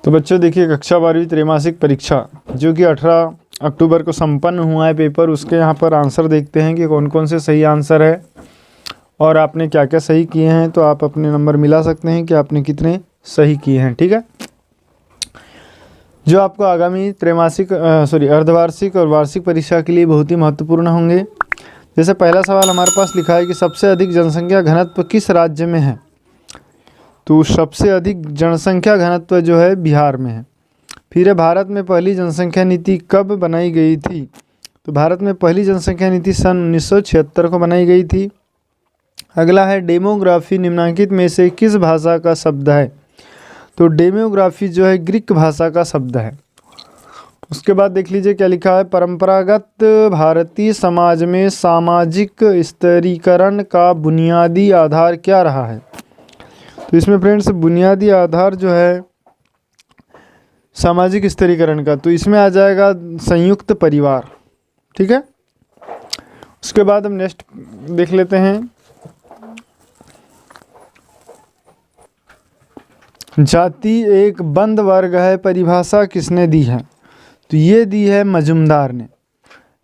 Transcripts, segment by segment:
तो बच्चों देखिए, कक्षा 12वीं त्रैमासिक परीक्षा जो कि 18 अक्टूबर को संपन्न हुआ है पेपर, उसके यहाँ पर आंसर देखते हैं कि कौन कौन से सही आंसर है और आपने क्या क्या सही किए हैं। तो आप अपने नंबर मिला सकते हैं कि आपने कितने सही किए हैं। ठीक है, जो आपको आगामी त्रैमासिक अर्धवार्षिक और वार्षिक परीक्षा के लिए बहुत ही महत्वपूर्ण होंगे। जैसे पहला सवाल हमारे पास लिखा है कि सबसे अधिक जनसंख्या घनत्व किस राज्य में है। तो सबसे अधिक जनसंख्या घनत्व जो है बिहार में है। फिर है, भारत में पहली जनसंख्या नीति कब बनाई गई थी। तो भारत में पहली जनसंख्या नीति सन 1976 को बनाई गई थी। अगला है, डेमोग्राफी निम्नलिखित में से किस भाषा का शब्द है। तो डेमोग्राफी जो है ग्रीक भाषा का शब्द है। उसके बाद देख लीजिए क्या लिखा है, परंपरागत भारतीय समाज में सामाजिक स्तरीकरण का बुनियादी आधार क्या रहा है। तो इसमें फ्रेंड्स बुनियादी आधार जो है सामाजिक स्तरीकरण का, तो इसमें आ जाएगा संयुक्त परिवार। ठीक है, उसके बाद हम नेक्स्ट देख लेते हैं, जाति एक बंद वर्ग है, परिभाषा किसने दी है। तो ये दी है मजुमदार ने।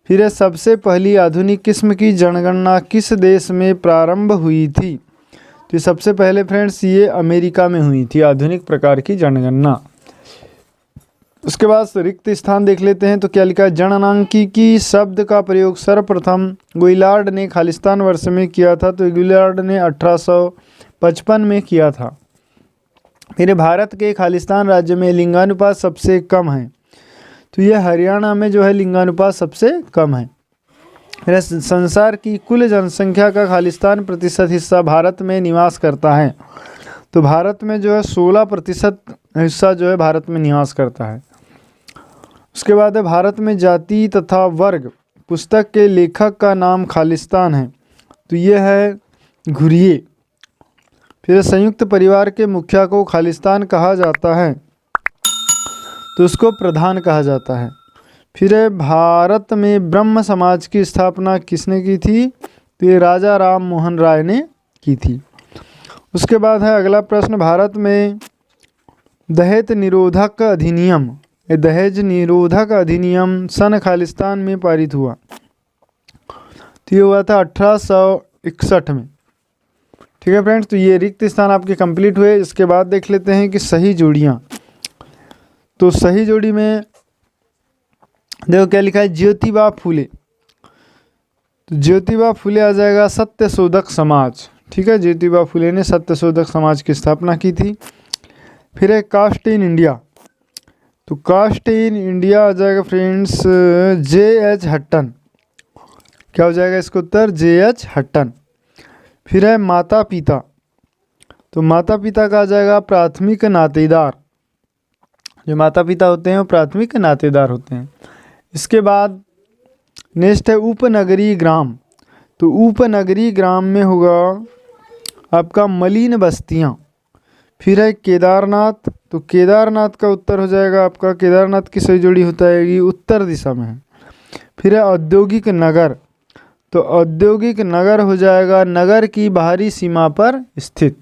फिर है, सबसे पहली आधुनिक किस्म की जनगणना किस देश में प्रारंभ हुई थी। तो सबसे पहले फ्रेंड्स ये अमेरिका में हुई थी आधुनिक प्रकार की जनगणना। उसके बाद रिक्त स्थान देख लेते हैं। तो क्या लिखा है, जननांकिकी शब्द का प्रयोग सर्वप्रथम गुइलार्ड ने खालिस्तान वर्ष में किया था। तो गुइलार्ड ने 1855 में किया था। फिर भारत के खालिस्तान राज्य में लिंगानुपात सबसे कम है। तो यह हरियाणा में जो है लिंगानुपात सबसे कम है। संसार की कुल जनसंख्या का खालिस्तान प्रतिशत हिस्सा भारत में निवास करता है। तो भारत में जो है 16% हिस्सा जो है भारत में निवास करता है। उसके बाद है, भारत में जाति तथा वर्ग पुस्तक के लेखक का नाम खालिस्तान है। तो ये है घुरिये। फिर संयुक्त परिवार के मुखिया को खालिस्तान कहा जाता है, तो उसको प्रधान कहा जाता है। फिर है, भारत में ब्रह्म समाज की स्थापना किसने की थी। तो ये राजा राम मोहन राय ने की थी। उसके बाद है अगला प्रश्न, भारत में दहेज निरोधक अधिनियम, दहेज निरोधक अधिनियम सन खालिस्तान में पारित हुआ। तो ये हुआ था 1861 में। ठीक है फ्रेंड्स, तो ये रिक्त स्थान आपके कंप्लीट हुए। इसके बाद देख लेते हैं कि सही जोड़ियाँ। तो सही जोड़ी में देखो क्या लिखा है, ज्योतिबा फुले। तो ज्योतिबा फुले आ जाएगा सत्यशोधक समाज। ठीक है, ज्योतिबा फुले ने सत्यशोधक समाज की स्थापना की थी। फिर है कास्ट इन इंडिया। तो कास्ट इन इंडिया आ जाएगा फ्रेंड्स J.H. हट्टन। क्या हो जाएगा इसका उत्तर, J.H. हट्टन। फिर है माता पिता। तो माता पिता का आ जाएगा प्राथमिक नातेदार। जो माता पिता होते हैं वो प्राथमिक नातेदार होते हैं। इसके बाद नेक्स्ट है उपनगरीय ग्राम। तो उपनगरीय ग्राम में होगा आपका मलिन बस्तियाँ। फिर है केदारनाथ। तो केदारनाथ का उत्तर हो जाएगा आपका, केदारनाथ की सही जोड़ी होता है उत्तर दिशा में है। फिर है औद्योगिक नगर। तो औद्योगिक नगर हो जाएगा नगर की बाहरी सीमा पर स्थित।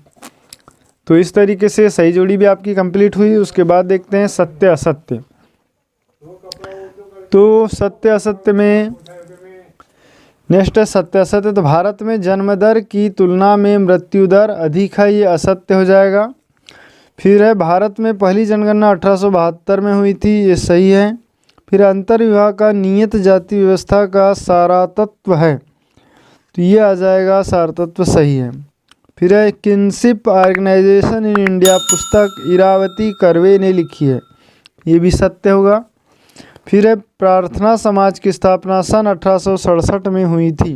तो इस तरीके से सही जोड़ी भी आपकी कंप्लीट हुई। उसके बाद देखते हैं सत्य असत्य। तो सत्य असत्य में नेक्स्ट है सत्य असत्य। तो भारत में जन्म दर की तुलना में मृत्यु दर अधिक है, ये असत्य हो जाएगा। फिर है भारत में पहली जनगणना 1872 में हुई थी, ये सही है। फिर अंतर्विवाह का नियत जाति व्यवस्था का सारा तत्व है। तो ये आ जाएगा सार तत्व, सही है। फिर है किनशिप ऑर्गेनाइजेशन इन इंडिया पुस्तक इरावती कर्वे ने लिखी है, ये भी सत्य होगा। फिर है प्रार्थना समाज की स्थापना सन 1867 में हुई थी।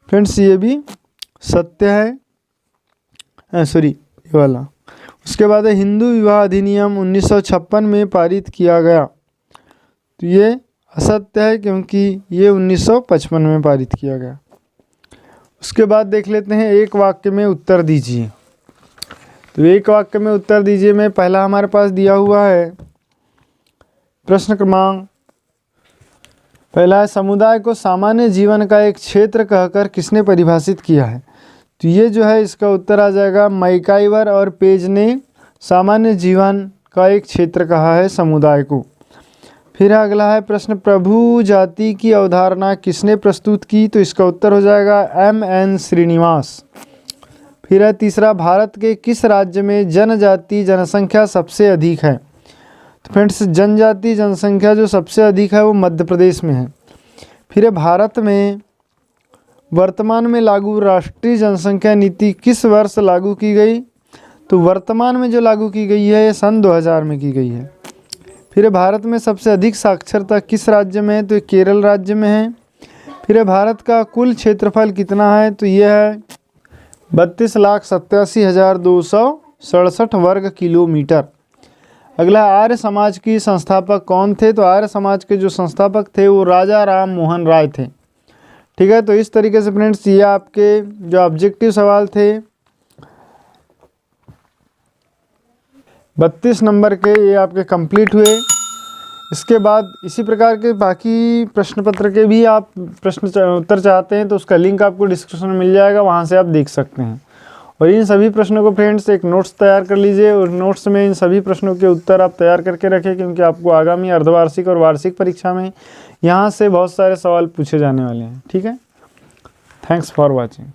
फ्रेंड्स ये भी सत्य है, सॉरी ये वाला। उसके बाद है हिंदू विवाह अधिनियम 1956 में पारित किया गया। तो ये असत्य है क्योंकि ये 1955 में पारित किया गया। उसके बाद देख लेते हैं एक वाक्य में उत्तर दीजिए। तो एक वाक्य में उत्तर दीजिए में पहला हमारे पास दिया हुआ है प्रश्न क्रमांक पहला है, समुदाय को सामान्य जीवन का एक क्षेत्र कहकर किसने परिभाषित किया है। तो ये जो है इसका उत्तर आ जाएगा मैकाइवर और पेज ने सामान्य जीवन का एक क्षेत्र कहा है समुदाय को। फिर अगला है प्रश्न, प्रभु जाति की अवधारणा किसने प्रस्तुत की? तो इसका उत्तर हो जाएगा M.N. श्रीनिवास। फिर है तीसरा, भारत के किस राज्य में जनजाति जनसंख्या सबसे अधिक है? तो फ्रेंड्स जनजाति जनसंख्या जो सबसे अधिक है वो मध्य प्रदेश में है। फिर है भारत में वर्तमान में लागू राष्ट्रीय जनसंख्या नीति किस वर्ष लागू की गई? तो वर्तमान में जो लागू की गई है ये सन 2000 में की गई है। फिर है भारत में सबसे अधिक साक्षरता किस राज्य में है? तो ये केरल राज्य में है। फिर है भारत का कुल क्षेत्रफल कितना है? तो यह है 32,87,267 वर्ग किलोमीटर। अगला, आर्य समाज की संस्थापक कौन थे? तो आर्य समाज के जो संस्थापक थे वो राजा राम मोहन राय थे। ठीक है, तो इस तरीके से फ्रेंड्स ये आपके जो ऑब्जेक्टिव सवाल थे 32 नंबर के ये आपके कंप्लीट हुए। इसके बाद इसी प्रकार के बाकी प्रश्न पत्र के भी आप प्रश्न उत्तर चाहते हैं तो उसका लिंक आपको डिस्क्रिप्शन में मिल जाएगा, वहां से आप देख सकते हैं। और इन सभी प्रश्नों को फ्रेंड्स एक नोट्स तैयार कर लीजिए और नोट्स में इन सभी प्रश्नों के उत्तर आप तैयार करके रखें, क्योंकि आपको आगामी अर्धवार्षिक और वार्षिक परीक्षा में यहाँ से बहुत सारे सवाल पूछे जाने वाले हैं। ठीक है, थैंक्स फॉर वॉचिंग।